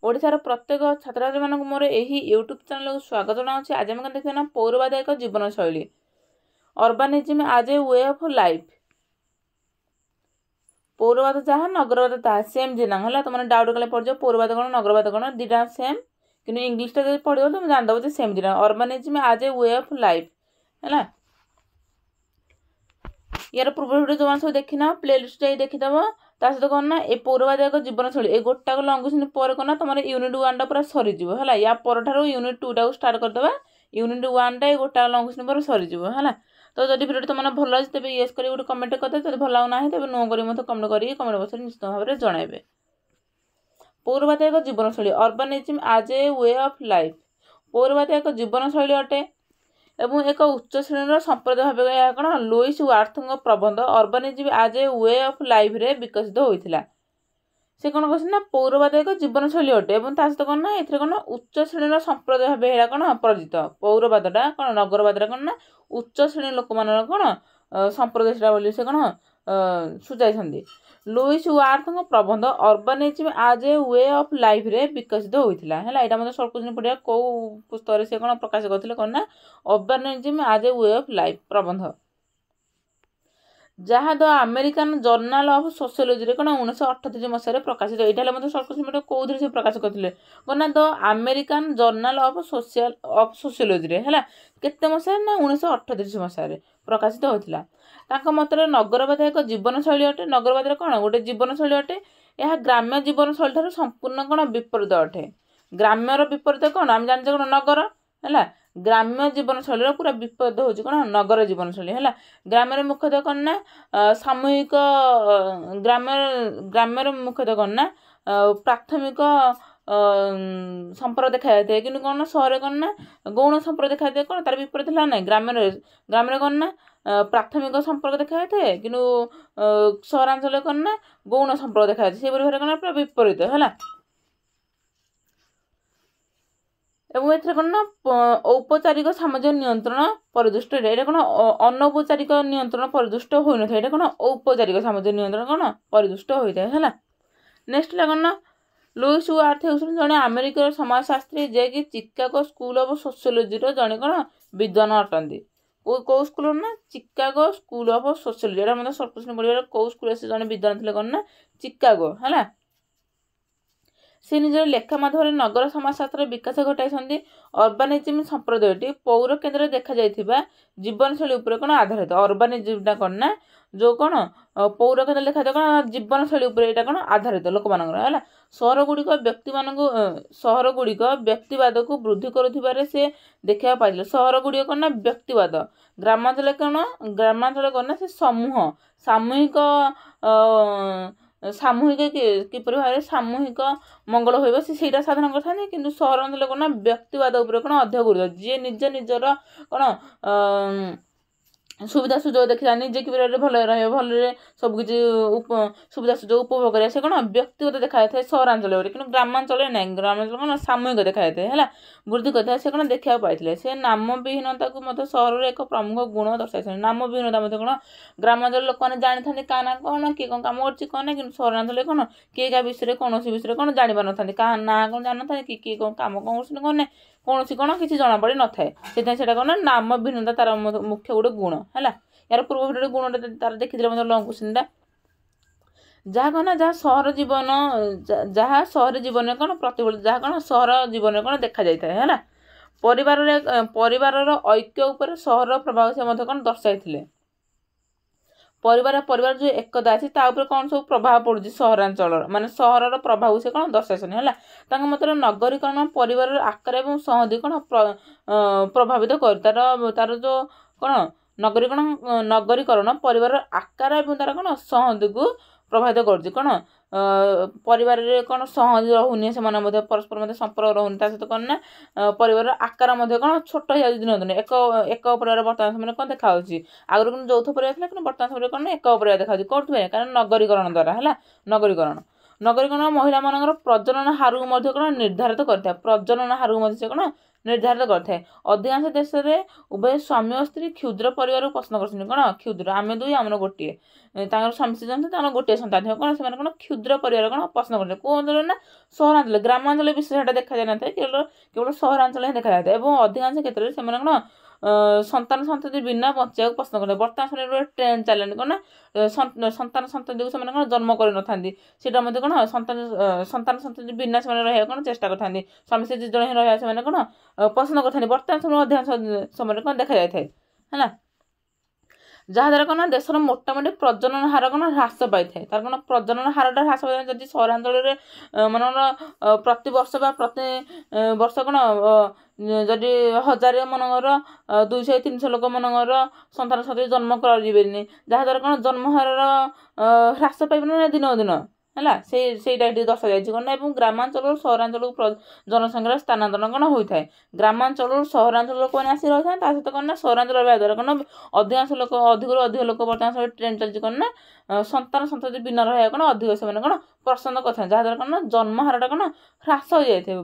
ओडिशार प्रत्येक छात्र छात्री मानक मोर यही यूट्यूब चैनल को स्वागत जनाऊँ। आज आम देखिए ना पौरवाद एक जीवन शैली अर्बानिज्म आज ए वे ऑफ लाइफ। पौरवाद जहाँ नगरवाद ताहा सेम जिना है तुम डाउट कले पड़ जाओ पौरवाद कौन नगरवाद कौन दीटा सेम कि इंग्लीश टा पढ़ो तुम जानदेव सेम जिना अर्बानिज्म आज ए वे ऑफ लाइफ है। यार पूर्व भिडियो जो सब देखना प्लेलिस्ट जाई देखीदेव ता सहित कौन ना ये पौरवाद एक जीवन शैली ये गोटाक लंघुशन पर कौन तुम यूनिट 1 पूरा सरीज है या पर यूनिट 2 टाक स्टार्ट करदे यूनिट 1 टा गोटा लंघुशन पर सरीज है। तो जब भिडियो तुम भल अच्छे तेज येस कर गोटे कमेंट करदे जब भल ना तेज नो कर कमेंट करी कमेंट बक्स निश्चित भाव में जनइबे। पौरवाद एक जीवन शैली अर्बानिज्म आज ए वे ऑफ लाइफ। पौरवाद एक जीवन शैली अटे एवं एक उच्च श्रेणी संप्रदाय भाव यह कौन लुईस वार्थଙ୍କ प्रबंध अर्बानिज्म आज ए वे ऑफ लाइफ रे विकसित होता। से कौन कह पौरवाद एक जीवन शैली अटे और सहित कौन ना ये कौन उच्च श्रेणी संप्रदाय भाव यह कौन परिचित। पौरवादटा कौन नगरवादटा कौन ना उच्च श्रेणी लोक मान कौन संप्रदाय से कौन सूचाई। लुईस वार्थଙ୍କ प्रबंध अर्बानिज्म आज ए वे ऑफ लाइफ रे विकसित होता है। यहाँ मतलब सर्ट क्वेश्चन पढ़िया कौ पुस्तक से कौन प्रकाश करते कौन ना अर्बानिज्म आज ए वे ऑफ लाइफ प्रबंध जहाँ the American journal of sociology कौन 1938 मसीह प्रकाशित। यहाँ मतलब सर्ट क्वेश्चन कौन से प्रकाश करते कौन ना the American journal of sociology है केते मसीह ना 1938 मसीह प्रकाशित होता। तांको मतरे नगरवाद एक जीवन शैली अटे। नगरवाद कौन गोटे जीवन शैली अटे यह ग्राम्य जीवन शैली ठार संपूर्ण कौन विपरीत अटे। ग्राम्यर विपरीत कौन आम जाने कौन नगर है। ग्राम्य जीवन शैली पूरा विपरीत हो कौन नगर जीवन शैली है। ग्राम्य मुख्यतः कौन ना सामूहिक ग्राम्य मुख्यतः कौन ना प्राथमिक संपर्क देखा जाए कि कौन सहर कौन ना गौण संपर्क देखा जाए कौन तार विपरीत है ना ग्राम्य कौन ना प्राथमिक संपर्क देखा जाए कि सहरांचल कौन ना गौण संपर्क देखा जाए से भाव कौन पूरा विपरीत है। एवं ये कौन ना औपचारिक सामाजिक नियंत्रण परिदुष्ट ये कौन अनौपचारिक नियंत्रण परिदुष्ट हो न था कौन औपचारिक सामाजिक नियंत्रण कौन परिदुष्ट होता है। नेक्स्ट कौन ना लुईस वार्थ होउछन जने अमेरिकार समाजशास्त्री जे कि चिकागो स्कूल ऑफ सोशियोलॉजी जने कौन विद्वान अटंती। कौ स्कूल ना चिकागो स्कूल ऑफ सोशियोलॉजी एटा मतलब सर्ट क्वेश्चन पढ़िबार कौ स्कूल से जने विद्वान थे कौन ना चिकागो है। से निजर लेखा माध्यम नगर समाजशास्त्र विकास घटाई। अर्बानिज्म संप्रदायटी पौर केन्द्र देखा जाइथिबा जीवन शैली उपर कौन आधारित। अर्बानिज्मटा कौन ना जो कौन पौर केन्द्र देखा जाए कौन जीवन शैली उपर एटा कौन आधारित लोक मानकर है। सहर गुड़िक व्यक्ति मान सहर गुड़िक व्यक्तिवाद को वृद्धि करुथिबारे से देखा पाइले। सहर गुड़िक कौन ना व्यक्तिवाद ग्रामांचल कौन ना से समूह सामूहिक सामूहिक किपर भाव सामूहिक मंगल हो सीटा साधन करते कि सहरांचल कौन ना व्यक्तिवाद उपर कौन अधिक गुरुत्व जी निज निजर कौन सुविधा सुजोग देखा निजे कि भल भल सबकि सुविधा सुजोग उपभोग करें से कौन व्यक्तिगत देखा जाए सहरांचल कि ग्रामांचल ना ग्रामांचल कौन सामूहिक देखा जाए है वृद्धि करता से कौन देखा पाई से नाम विहीनता को मतलब सहर एक प्रमुख गुण दर्शाई। नाम विहीनता मतलब कौन ग्रामांचल लोक मैंने जानी था क्या ना कौन किए कौन कम कर कि सहरांचल कौन किए क्या विषय कौन विषय कौन जानी पार ना क्या ना कौन जान था कि किए कौन कम कौन कर कौन कौन किसी जना पड़ी न थाए से कौन नाम भिन्नता तार मुख्य गोटे गुण है। यार पूर्व भिडियो गुण तार देखी मतलब लंग क्वेश्चन जहाँ कौन जहाँ सहर जीवन जहाँ सहर जीवन कौन प्रतिफलित जहाँ कौन सहर जीवन कौन देखा जाए है। परिवार ऐक्य उपर सहर प्रभाव से कौन दर्शाई। परिवार जो एकता अच्छी तापर कौन सब प्रभाव पड़ुଛି सहरांचल माने सहर प्रभाव से कौन दर्शाइछन है। मतलब नगरीकरण परिवार आकार और संहति कौन प्रभावित कर तार जो कौन नगरीकरण परिवार आकार और तार कौन संहति को प्रभावित कर कौन परिवार कौन सहज रहुनि से परस्पर मध्य संपर्क रहुनि सहित कौन ना परिवार आकार कौन छोट हो दिन दिन एक परिवार बर्तमान समय कौन देखा आगुरी कौन यौथ परिवार था कि बर्तमान समय कौन एक परिवार देखा कौन कारण नगरीकरण द्वारा है। नगरीकरण ନଗରୀକରଣ ମହିଳାମାନଙ୍କର ପ୍ରଜନନ ହାରକୁ ମଧ୍ୟ କ'ଣ ନିର୍ଦ୍ଧାରିତ କରିଥାଏ। ପ୍ରଜନନ ହାରକୁ ମଧ୍ୟ ସେ କ'ଣ ନିର୍ଦ୍ଧାରିତ କରିଥାଏ। ଅଧିକାଂଶ ଦେଶରେ ଉଭୟ ସ୍ୱାମୀ ଓ ସ୍ତ୍ରୀ କ୍ଷୁଦ୍ର ପରିବାରକୁ ପସନ୍ଦ କରୁଛନ୍ତି। କ'ଣ କ୍ଷୁଦ୍ର, ଆମେ ଦୁଇ ଆମର ଗୋଟିଏ, ତାଙ୍କର ସ୍ୱାମୀ ସ୍ତ୍ରୀ ଜଣେ ତାଙ୍କର ଗୋଟିଏ ସନ୍ତାନ ଥିବ, କ'ଣ ସେମାନେ କ'ଣ କ୍ଷୁଦ୍ର ପରିବାର କ'ଣ ପସନ୍ଦ କରନ୍ତି। କେଉଁ ଅଞ୍ଚଳରେ ନା ସହରାଞ୍ଚଳ, ଗ୍ରାମାଞ୍ଚଳରେ ବିଶେଷ ସେଟା ଦେଖାଯାଇ ନଥାଏ, କେବଳ ସହରାଞ୍ଚଳରେ ହିଁ ଦେଖାଯାଇଥାଏ। ଏବଂ ଅଧିକାଂଶ କ୍ଷେତ୍ରରେ ସେମାନେ କ'ଣ ସନ୍ତାନ ସନ୍ତତି ବିନା ବଞ୍ଚିବାକୁ ପସନ୍ଦ କରନ୍ତି। ବର୍ତ୍ତମାନ ସମୟରେ ଗୋଟେ ଟ୍ରେଣ୍ଡ ଚାଲିଲାଣି କ'ଣ ନା ସନ୍ତାନ ସନ୍ତତିକୁ ସେମାନେ କ'ଣ ଜନ୍ମ କରିନଥାନ୍ତି, ସେଇଟା ମଧ୍ୟ କ'ଣ ସନ୍ତାନ ସନ୍ତତି ବିନା ସେମାନେ ରହିବାକୁ କ'ଣ ଚେଷ୍ଟା କରିଥାନ୍ତି। ସ୍ୱାମୀ ସ୍ତ୍ରୀ 2 ଜଣ ହିଁ ରହିବା ସେମାନେ କ'ଣ ପସନ୍ଦ କରିଥାନ୍ତି। ବର୍ତ୍ତମାନ ସମୟରେ ଅଧିକାଂଶ ସମୟରେ କ'ଣ ଦେଖାଯାଇଥାଏ ହେଲା, ଯାହାଦ୍ୱାରା କ'ଣ ଦେଶର ମୋଟାମୋଟି ପ୍ରଜନନ ହାର କ'ଣ ହ୍ରାସ ପାଇଥାଏ। ତାର କ'ଣ ପ୍ରଜନନ ହାରଟା ହ୍ରାସ ପାଇଥାଏ। ଯଦି ସହରାଞ୍ଚଳରେ ମନେକର ପ୍ରତିବର୍ଷ ବା ପ୍ରତି ବର୍ଷ କ'ଣ ଯଦି 1000 ମନେକର 200-300 ଲୋକ ମନେକର ସନ୍ତାନ ସନ୍ତତି ଜନ୍ମ କରିବେନି, ଯାହାଦ୍ୱାରା କ'ଣ ଜନ୍ମ ହାରର ହ୍ରାସ ପାଇବନି ନା ଦିନକୁ ଦିନ ହେଲା, ସେଇଟା ଏଠି ଦର୍ଶାଯାଇଛି କ'ଣ ନା। ଏବଂ ଗ୍ରାମାଞ୍ଚଳରୁ ସହରାଞ୍ଚଳକୁ ଜନସଂଖ୍ୟାର ସ୍ଥାନାନ୍ତରଣ କ'ଣ ହୋଇଥାଏ। ଗ୍ରାମାଞ୍ଚଳରୁ ସହରାଞ୍ଚଳ ଲୋକମାନେ ଆସି ରହିଥାନ୍ତି, ତା ସହିତ କ'ଣ ନା ସହରାଞ୍ଚଳ ରହିବା ଦ୍ୱାରା କ'ଣ ଅଧିକାଂଶ ଲୋକ, ଅଧିକରୁ ଅଧିକ ଲୋକ ବର୍ତ୍ତମାନ ସମୟରେ ଟ୍ରେଣ୍ଡ ଚାଲିଛି କ'ଣ ନା ସନ୍ତାନ ସନ୍ତତି ବିନା ରହିବା କ'ଣ ଅଧିକ ସେମାନେ କ'ଣ ପସନ୍ଦ କରିଥାନ୍ତି, ଯାହାଦ୍ୱାରା କ'ଣ ନା ଜନ୍ମ ହାରଟା କ'ଣ ହ୍ରାସ ହୋଇଯାଇଥାଏ।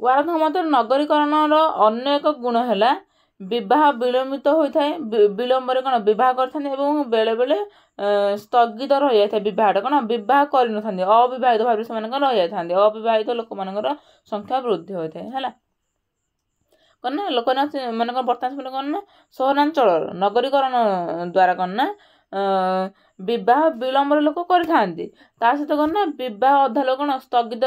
ୱାରେନ୍ଙ୍କ ମତରେ ନଗରୀକରଣର ଅନ୍ୟ ଏକ ଗୁଣ ହେଲା ବିବାହ ବିଳମ୍ବିତ ହୋଇଥାଏ, ବିଳମ୍ବରେ କ'ଣ ବିବାହ କରିଥାନ୍ତି ଏବଂ ବେଳେବେଳେ ସ୍ଥଗିତ ରହିଯାଇଥାଏ। ବିବାହଟା କ'ଣ ବିବାହ କରିନଥାନ୍ତି, ଅବିବାହିତ ଭାବରେ ସେମାନେ କ'ଣ ରହିଯାଇଥାନ୍ତି। ଅବିବାହିତ ଲୋକମାନଙ୍କର ସଂଖ୍ୟା ବୃଦ୍ଧି ହୋଇଥାଏ ହେଲା, କ'ଣ ନା ଲୋକମାନେ ମାନେ କ'ଣ ବର୍ତ୍ତମାନ ସମୟରେ କ'ଣ ନା ସହରାଞ୍ଚଳର ନଗରୀକରଣ ଦ୍ୱାରା କ'ଣ ନା ବିବାହ ବିଳମ୍ବରେ ଲୋକ କରିଥାନ୍ତି, ତା ସହିତ କ'ଣ ନା ବିବାହ ଅଧା ଲୋକ କ'ଣ ସ୍ଥଗିତ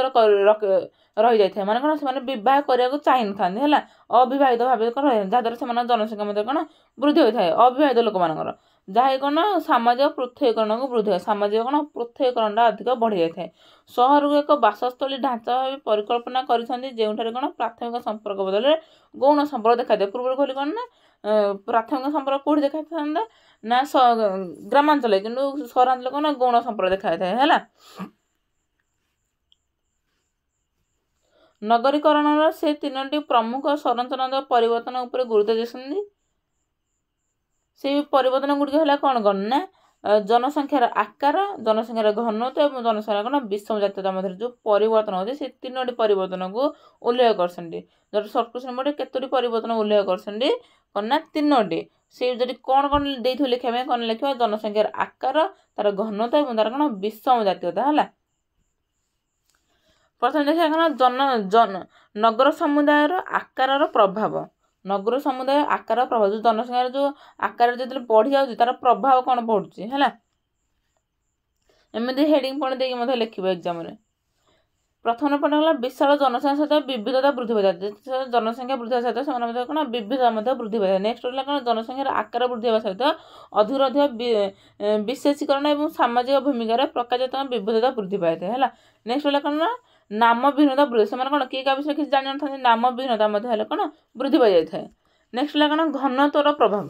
ରହିଯାଇଥାଏ। ମାନେ କ'ଣ ସେମାନେ ବିବାହ କରିବାକୁ ଚାହିଁନଥାନ୍ତି ହେଲା, ଅବିବାହିତ ଭାବେ କ'ଣ ରହିଥାନ୍ତି, ଯାହାଦ୍ୱାରା ସେମାନଙ୍କ ଜନସଂଖ୍ୟା ମଧ୍ୟ କ'ଣ ବୃଦ୍ଧି ହୋଇଥାଏ ଅବିବାହିତ ଲୋକମାନଙ୍କର, ଯାହା କ'ଣ ସାମାଜିକ ପୃଥକୀକରଣକୁ ବୃଦ୍ଧି ହୁଏ। ସାମାଜିକ କ'ଣ ପୃଥକୀକରଣଟା ଅଧିକ ବଢ଼ିଯାଇଥାଏ। ସହରକୁ ଏକ ବାସସ୍ଥଳୀ ଢାଞ୍ଚା ଭାବେ ପରିକଳ୍ପନା କରିଛନ୍ତି, ଯେଉଁଠାରେ କ'ଣ ପ୍ରାଥମିକ ସମ୍ପର୍କ ବଦଳରେ ଗୌଣ ସମ୍ପର୍କ ଦେଖାଯାଏ। ପୂର୍ବରୁ କହିଲି କ'ଣ ନା ପ୍ରାଥମିକ ସମ୍ପର୍କ କେଉଁଠି ଦେଖାଇଥାନ୍ତା ନା ଗ୍ରାମାଞ୍ଚଳରେ, କିନ୍ତୁ ସହରାଞ୍ଚଳରେ କ'ଣ ଗୌଣ ସମ୍ପର୍କ ଦେଖାଯାଇଥାଏ ହେଲା। ନଗରୀକରଣର ସେ 3ଟି ପ୍ରମୁଖ ସଂରଚନାତ୍ମକ ପରିବର୍ତ୍ତନ ଉପରେ ଗୁରୁତ୍ୱ ଦେଇଛନ୍ତି। ସେଇ ପରିବର୍ତ୍ତନ ଗୁଡ଼ିକ ହେଲା କ'ଣ କ'ଣ ନା ଜନସଂଖ୍ୟାର ଆକାର, ଜନସଂଖ୍ୟାର ଘନତ୍ୱ ଏବଂ ଜନସଂଖ୍ୟାର କ'ଣ ବିଷମ ଜାତୀୟତା ମଧ୍ୟରେ ଯେଉଁ ପରିବର୍ତ୍ତନ ହେଉଛି ସେ 3ଟି ପରିବର୍ତ୍ତନକୁ ଉଲ୍ଲେଖ କରିଛନ୍ତି। ଯଦି ସର୍ଟକୋଶ୍ଚିନ୍ ମୋଡ଼ରେ କେତୋଟି ପରିବର୍ତ୍ତନ ଉଲ୍ଲେଖ କରିଛନ୍ତି କ'ଣ ନା 3ଟି। ସେ ଯଦି କ'ଣ କ'ଣ ଦେଇଥିବ ଲେଖିବା ପାଇଁ କ'ଣ ଲେଖିବା ଜନସଂଖ୍ୟାର ଆକାର, ତାର ଘନତ୍ୱ ଏବଂ ତାର କ'ଣ ବିଷମ ଜାତୀୟତା ହେଲା। ପ୍ରଥମେ ଦେଖିବା କ'ଣ ନଗର ସମୁଦାୟର ଆକାରର ପ୍ରଭାବ। ନଗର ସମୁଦାୟ ଆକାର ପ୍ରଭାବ, ଯେଉଁ ଜନସଂଖ୍ୟାର ଯେଉଁ ଆକାର ଯେତେବେଳେ ବଢ଼ି ଯାଉଛି ତାର ପ୍ରଭାବ କ'ଣ ପଡ଼ୁଛି ହେଲା। ଏମିତି ହେଡ଼ିଙ୍ଗ ପଏଣ୍ଟ ଦେଇକି ମଧ୍ୟ ଲେଖିବ ଏକ୍ଜାମରେ। ପ୍ରଥମ ପଏଣ୍ଟ ହେଲା ବିଶାଳ ଜନସଂଖ୍ୟା ସହିତ ବିବିଧତା ବୃଦ୍ଧି ପାଇଥାଏ। ଜନସଂଖ୍ୟା ବୃଦ୍ଧି ହେବା ସହିତ ସେମାନଙ୍କ ମଧ୍ୟ କ'ଣ ବିବିଧତା ମଧ୍ୟ ବୃଦ୍ଧି ପାଇଥାଏ। ନେକ୍ସଟ ହେଲା କ'ଣ ଜନସଂଖ୍ୟାର ଆକାର ବୃଦ୍ଧି ହେବା ସହିତ ଅଧିକରୁ ଅଧିକ ବିଶେଷୀକରଣ ଏବଂ ସାମାଜିକ ଭୂମିକାରେ ପ୍ରକାଶିତ ବିବିଧତା ବୃଦ୍ଧି ପାଇଥାଏ ହେଲା। ନେକ୍ସଟ ହେଲା କ'ଣ ନା ନାମ ବିହୀନତା ବୃଦ୍ଧି, ସେମାନେ କ'ଣ କିଏ କାହା ବିଷୟରେ କିଛି ଜାଣିନଥାନ୍ତି, ନାମ ବିହୀନତା ମଧ୍ୟ ହେଲେ କ'ଣ ବୃଦ୍ଧି ପାଇଯାଇଥାଏ। ନେକ୍ସଟ ହେଲା କ'ଣ ଘନତ୍ୱର ପ୍ରଭାବ।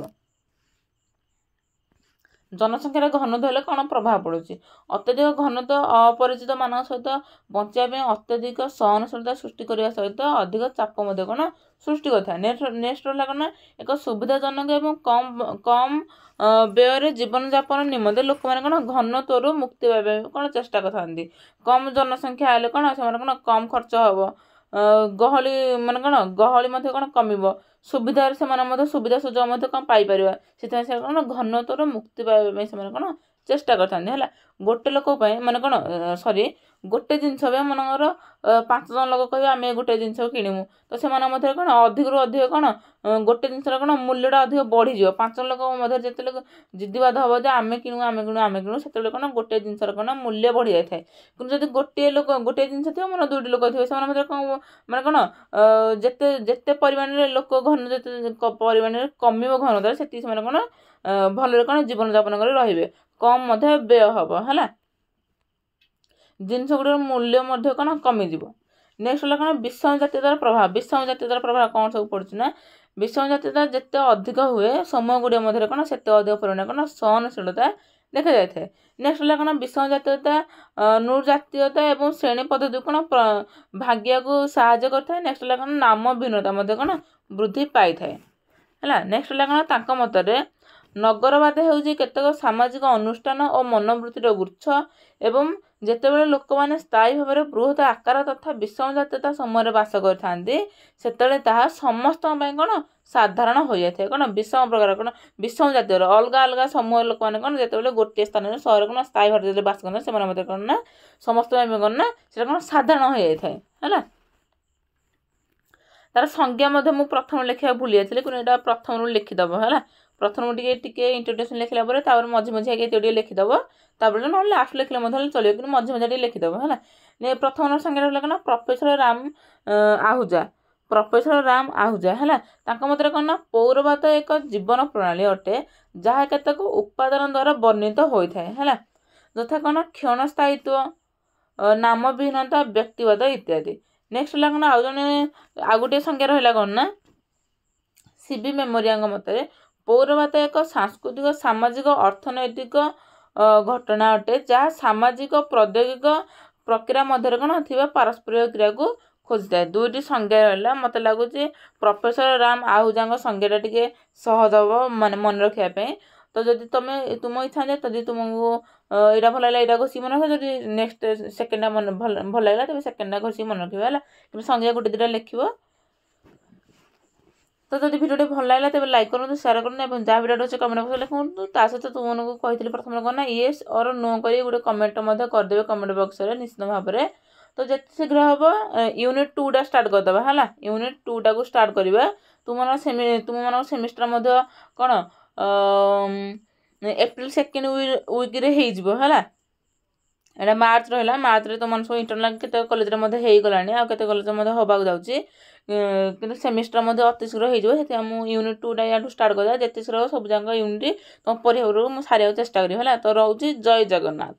ଜନସଂଖ୍ୟାର ଘନତ୍ୱ ହେଲେ କ'ଣ ପ୍ରଭାବ ପଡ଼ୁଛି, ଅତ୍ୟଧିକ ଘନତ୍ୱ ଅପରିଚିତ ମାନଙ୍କ ସହିତ ବଞ୍ଚିବା ପାଇଁ ଅତ୍ୟଧିକ ସହନଶୀଳତା ସୃଷ୍ଟି କରିବା ସହିତ ଅଧିକ ଚାପ ମଧ୍ୟ କ'ଣ ସୃଷ୍ଟି କରିଥାଏ। ନେକ୍ସଟ ହେଲା କ'ଣ ଏକ ସୁବିଧାଜନକ ଏବଂ କମ୍ ବ୍ୟୟରେ ଜୀବନଯାପନ ନିମନ୍ତେ ଲୋକମାନେ କ'ଣ ଘନତ୍ୱରୁ ମୁକ୍ତି ପାଇବା ପାଇଁ କ'ଣ ଚେଷ୍ଟା କରିଥାନ୍ତି। କମ୍ ଜନସଂଖ୍ୟା ହେଲେ କ'ଣ ସେମାନେ କ'ଣ କମ୍ ଖର୍ଚ୍ଚ ହେବ, ଗହଳି ମାନେ କ'ଣ ଗହଳି ମଧ୍ୟ କ'ଣ କମିବ, ସୁବିଧାରେ ସେମାନେ ମଧ୍ୟ ସୁବିଧା ସୁଯୋଗ ମଧ୍ୟ କ'ଣ ପାଇପାରିବା, ସେଥିପାଇଁ ସେ କ'ଣ ଘନତ୍ୱରୁ ମୁକ୍ତି ପାଇବା ପାଇଁ ସେମାନେ କ'ଣ ଚେଷ୍ଟା କରିଥାନ୍ତି ହେଲା। ଗୋଟେ ଲୋକ ପାଇଁ ମାନେ କ'ଣ ଗୋଟେ ଜିନିଷ ପାଇଁ ମନେକର 5 ଜଣ ଲୋକ କହିବେ ଆମେ ଗୋଟେ ଜିନିଷ କିଣିବୁ, ତ ସେମାନଙ୍କ ମଧ୍ୟରେ କ'ଣ ଅଧିକରୁ ଅଧିକ କ'ଣ ଗୋଟେ ଜିନିଷର କ'ଣ ମୂଲ୍ୟଟା ଅଧିକ ବଢ଼ିଯିବ। 5 ଜଣ ଲୋକ ମଧ୍ୟରେ ଯେତେବେଳେ ଜିଦିବାଦ ହେବ ଯେ ଆମେ କିଣିବୁ ସେତେବେଳେ କ'ଣ ଗୋଟେ ଜିନିଷର କ'ଣ ମୂଲ୍ୟ ବଢ଼ି ଯାଇଥାଏ। କିନ୍ତୁ ଯଦି ଗୋଟିଏ ଜିନିଷ ଥିବ ମାନେ 2ଟି ଲୋକ ଥିବେ, ସେମାନଙ୍କ ମଧ୍ୟରେ କ'ଣ ମାନେ କ'ଣ ଯେତେ ପରିମାଣରେ ଲୋକ ଯେତେ ପରିମାଣରେ କମିବ ଘନତା, ସେତିକି ସେମାନେ କ'ଣ ଭଲରେ କ'ଣ ଜୀବନଯାପନ କରି ରହିବେ, କମ୍ ମଧ୍ୟ ବ୍ୟୟ ହେବ ହେଲା। ଜିନିଷ ଗୁଡ଼ିକର ମୂଲ୍ୟ ମଧ୍ୟ କ'ଣ କମିଯିବ। ନେକ୍ସଟ ହେଲା କ'ଣ ବିଷମ ଜାତୀୟତାର ପ୍ରଭାବ। ବିଷମ ଜାତୀୟତାର ପ୍ରଭାବ କ'ଣ ସବୁ ପଡ଼ୁଛି ନା ବିଷମ ଜାତୀୟତା ଯେତେ ଅଧିକ ହୁଏ ସମୂହ ଗୁଡ଼ିକ ମଧ୍ୟରେ କ'ଣ ସେତେ ଅଧିକ ପରିମାଣରେ କ'ଣ ସହନଶୀଳତା ଦେଖାଯାଇଥାଏ। ନେକ୍ସଟ ହେଲା କ'ଣ ବିଷମ ଜାତୀୟତା ନୃଜାତୀୟତା ଏବଂ ଶ୍ରେଣୀ ପଦ୍ଧତିକୁ କ'ଣ ଭାଗିବାକୁ ସାହାଯ୍ୟ କରିଥାଏ। ନେକ୍ସଟ ହେଲା କ'ଣ ନାମ ଭିନ୍ନତା ମଧ୍ୟ କ'ଣ ବୃଦ୍ଧି ପାଇଥାଏ ହେଲା। ନେକ୍ସଟ ହେଲା କ'ଣ ତାଙ୍କ ମତରେ ନଗରବାଦ ହେଉଛି କେତେକ ସାମାଜିକ ଅନୁଷ୍ଠାନ ଓ ମନୋବୃତ୍ତିର ଉତ୍ସ ଏବଂ ଯେତେବେଳେ ଲୋକମାନେ ସ୍ଥାୟୀ ଭାବରେ ବୃହତ ଆକାର ତଥା ବିଷମ ଜାତୀୟତା ସମୟରେ ବାସ କରିଥାନ୍ତି ସେତେବେଳେ ତାହା ସମସ୍ତଙ୍କ ପାଇଁ କ'ଣ ସାଧାରଣ ହୋଇଯାଇଥାଏ। କ'ଣ ବିଷମ ପ୍ରକାର କ'ଣ ବିଷମ ଜାତୀୟର ଅଲଗା ଅଲଗା ସମୂହ ଲୋକମାନେ କ'ଣ ଯେତେବେଳେ ଗୋଟିଏ ସ୍ଥାନରେ ସହର କ'ଣ ସ୍ଥାୟୀ ଭାବରେ ଯେତେବେଳେ ବାସ କରନ୍ତି ସେମାନେ ମଧ୍ୟ କ'ଣ ନା ସମସ୍ତଙ୍କ ପାଇଁ କ'ଣ ନା ସେଟା କ'ଣ ସାଧାରଣ ହୋଇଯାଇଥାଏ ହେଲା। ତାର ସଂଜ୍ଞା ମଧ୍ୟ ମୁଁ ପ୍ରଥମ ଲେଖିବାକୁ ଭୁଲି ଯାଇଥିଲି କିନ୍ତୁ ଏଇଟା ପ୍ରଥମରୁ ଲେଖିଦେବ ହେଲା। ପ୍ରଥମରୁ ଟିକେ ଇଣ୍ଟ୍ରୋଡକ୍ସନ୍ ଲେଖିଲା ପରେ ତାପରେ ମଝି ମଝି ଆଗେ ଟିକେ ଲେଖିଦେବ ତାପରେ ନହେଲେ ଲାଷ୍ଟ ଲେଖିଲେ ମଧ୍ୟ ଚଳିବ କିନ୍ତୁ ମଝି ମଝି ଟିକେ ଲେଖିଦେବ ହେଲା। ପ୍ରଥମ ସଂଜ୍ଞା ରହିଲା କ'ଣ ପ୍ରଫେସର ରାମ ଆହୁଜା ହେଲା। ତାଙ୍କ ମତରେ କ'ଣ ନା ପୌରବାଦ ଏକ ଜୀବନ ପ୍ରଣାଳୀ ଅଟେ ଯାହା କେତେକ ଉପାଦାନ ଦ୍ୱାରା ବର୍ଣ୍ଣିତ ହୋଇଥାଏ ହେଲା। ଯଥା କ'ଣ କ୍ଷଣସ୍ଥାୟିତ୍ୱ ନାମବିହୀନତା ବ୍ୟକ୍ତିବାଦ ଇତ୍ୟାଦି। ନେକ୍ସଟ ହେଲା କ'ଣ ଆଉ ଗୋଟିଏ ସଂଜ୍ଞା ରହିଲା କ'ଣ ନା ସିବି ମେମୋରିଆଙ୍କ ମତରେ ପୌରବାଦ ଏକ ସାଂସ୍କୃତିକ ସାମାଜିକ ଅର୍ଥନୈତିକ ଘଟଣା ଅଟେ ଯାହା ସାମାଜିକ ପ୍ରଦ୍ୟୋଗିକ ପ୍ରକ୍ରିୟା ମଧ୍ୟରେ କ'ଣ ଥିବା ପାରସ୍ପରିକ କ୍ରିୟାକୁ ଖୋଜିଥାଏ। ଦୁଇଟି ସଂଜ୍ଞା ରହିଲା ମୋତେ ଲାଗୁଛି ପ୍ରଫେସର ରାମ ଆହୁଜାଙ୍କ ସଂଜ୍ଞାଟା ଟିକେ ସହଜ ହେବ ମାନେ ମନେ ରଖିବା ପାଇଁ। ତ ଯଦି ତୁମ ଇଚ୍ଛା ଯେ ଯଦି ତୁମକୁ ଏଇଟା ଭଲ ଲାଗିଲା ଏଇଟା ଘୋଷିକି ମନେ ରଖିବ ଯଦି ନେକ୍ସଟ ସେକେଣ୍ଡଟା ଭଲ ଲାଗିଲା ତେବେ ସେକେଣ୍ଡଟା ଘୋଷିକି ମନେ ରଖିବ ହେଲା। କିନ୍ତୁ ସଂଜ୍ଞା ଗୋଟେ ଦୁଇଟା ଲେଖିବ। ତ ଯଦି ଭିଡ଼ିଓଟି ଭଲ ଲାଗିଲା ତେବେ ଲାଇକ୍ କରନ୍ତୁ ସେୟାର କରନ୍ତୁ ଏବଂ ଯାହା ଭିଡ଼ିଓ ଅଛି କମେଣ୍ଟ ବକ୍ସରେ ଲେଖନ୍ତୁ। ତା ସହିତ ତୁମମାନଙ୍କୁ କହିଥିଲି ପ୍ରଥମେ କ'ଣ ନା ୟେସ୍ ଅର୍ ନୋ କରି ଗୋଟେ କମେଣ୍ଟ ମଧ୍ୟ କରିଦେବେ କମେଣ୍ଟ ବକ୍ସରେ ନିଶ୍ଚିତ ଭାବରେ। ତ ଯେତେ ଶୀଘ୍ର ହେବ ୟୁନିଟ୍ 2ଟା ଷ୍ଟାର୍ଟ କରିଦେବା ହେଲା। ୟୁନିଟ୍ 2ଟାକୁ ଷ୍ଟାର୍ଟ କରିବା। ତୁମମାନଙ୍କ ସେମିଷ୍ଟର ମଧ୍ୟ କ'ଣ ଏପ୍ରିଲ 2nd ୱିକ୍ରେ ହେଇଯିବ ହେଲା। ଏଇଟା ମାର୍ଚ୍ଚ ରହିଲା ମାର୍ଚ୍ଚରେ ତୁମମାନେ ସବୁ ଇଣ୍ଟରନାଲ କେତେ କଲେଜରେ ମଧ୍ୟ ହେଇଗଲାଣି ଆଉ କେତେ କଲେଜରେ ମଧ୍ୟ ହେବାକୁ ଯାଉଛି କିନ୍ତୁ ସେମିଷ୍ଟର ମଧ୍ୟ ଅତି ଶୀଘ୍ର ହେଇଯିବ। ସେଥିପାଇଁ ମୁଁ ୟୁନିଟ୍ 2ଟା ୟାଠୁ ଷ୍ଟାର୍ଟ କରିଦେବା ଯେତେ ଶୀଘ୍ର ସବୁ ଯାକ ୟୁନିଟ୍ ତୁମ ପରୀକ୍ଷା ବେଳକୁ ମୁଁ ସାରିବାକୁ ଚେଷ୍ଟା କରିବି ହେଲା। ତ ରହୁଛି ଜୟ ଜଗନ୍ନାଥ।